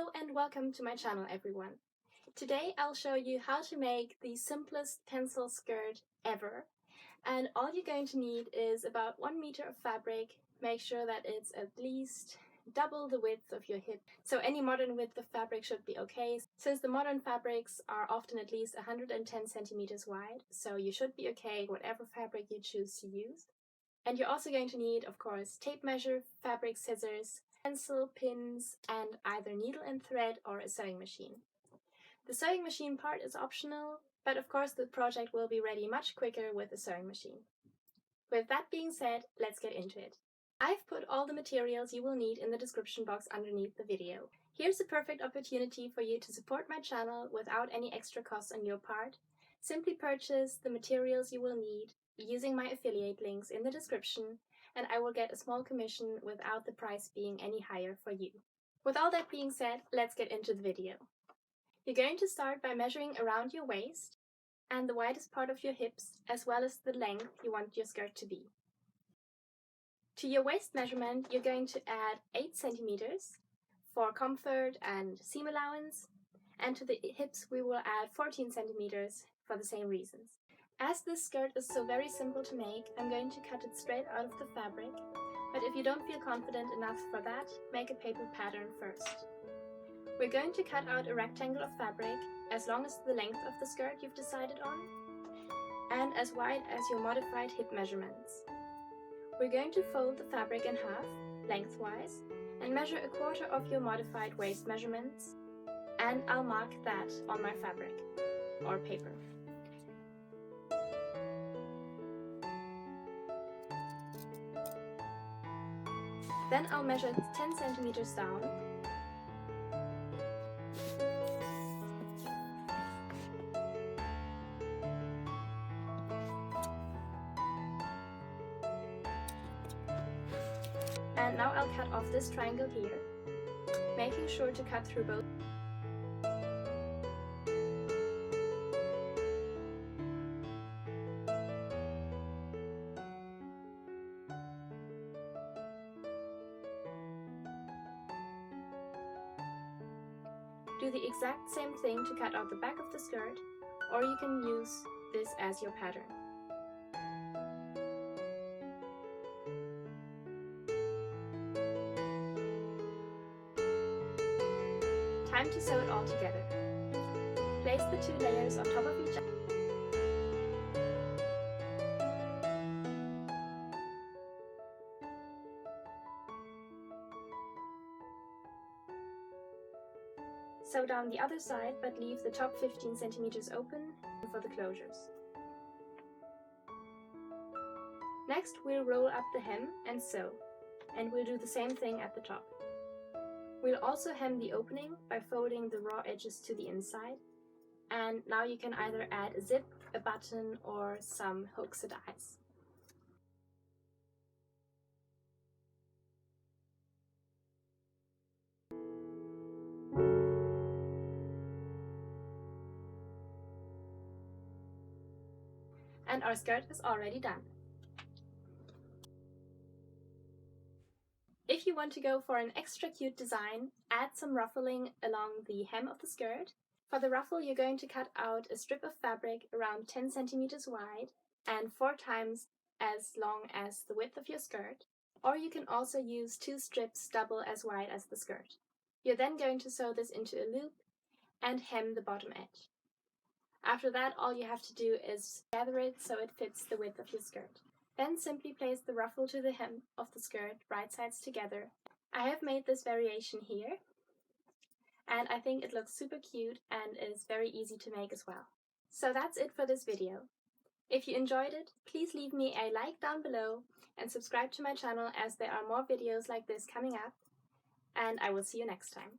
Hello and welcome to my channel, everyone. Today I'll show you how to make the simplest pencil skirt ever. And all you're going to need is about 1 meter of fabric. Make sure that it's at least double the width of your hip. So any modern width of fabric should be okay, since the modern fabrics are often at least 110 centimeters wide. So you should be okay whatever fabric you choose to use. And you're also going to need, of course, tape measure, fabric scissors, pencil, pins, and either needle and thread or a sewing machine. The sewing machine part is optional, but of course the project will be ready much quicker with a sewing machine. With that being said, let's get into it. I've put all the materials you will need in the description box underneath the video. Here's a perfect opportunity for you to support my channel without any extra costs on your part. Simply purchase the materials you will need using my affiliate links in the description, and I will get a small commission without the price being any higher for you. With all that being said, let's get into the video. You're going to start by measuring around your waist and the widest part of your hips, as well as the length you want your skirt to be. To your waist measurement, you're going to add 8 centimeters for comfort and seam allowance, and to the hips we will add 14 centimeters for the same reasons. As this skirt is so very simple to make, I'm going to cut it straight out of the fabric, but if you don't feel confident enough for that, make a paper pattern first. We're going to cut out a rectangle of fabric as long as the length of the skirt you've decided on, and as wide as your modified hip measurements. We're going to fold the fabric in half, lengthwise, and measure 1/4 of your modified waist measurements, and I'll mark that on my fabric, or paper. Then I'll measure 10 centimeters down, and now I'll cut off this triangle here, making sure to cut through both. Do the exact same thing to cut out the back of the skirt, or you can use this as your pattern. Time to sew it all together. Place the 2 layers on top of each other. Sew down the other side, but leave the top 15 centimeters open for the closures. Next, we'll roll up the hem and sew, and we'll do the same thing at the top. We'll also hem the opening by folding the raw edges to the inside, and now you can either add a zip, a button, or some hooks and eyes. And our skirt is already done. If you want to go for an extra cute design, add some ruffling along the hem of the skirt. For the ruffle, you're going to cut out a strip of fabric around 10 centimeters wide and 4 times as long as the width of your skirt, or you can also use 2 strips double as wide as the skirt. You're then going to sew this into a loop and hem the bottom edge. After that, all you have to do is gather it so it fits the width of your skirt. Then simply place the ruffle to the hem of the skirt, right sides together. I have made this variation here, and I think it looks super cute and is very easy to make as well. So that's it for this video. If you enjoyed it, please leave me a like down below and subscribe to my channel, as there are more videos like this coming up, and I will see you next time.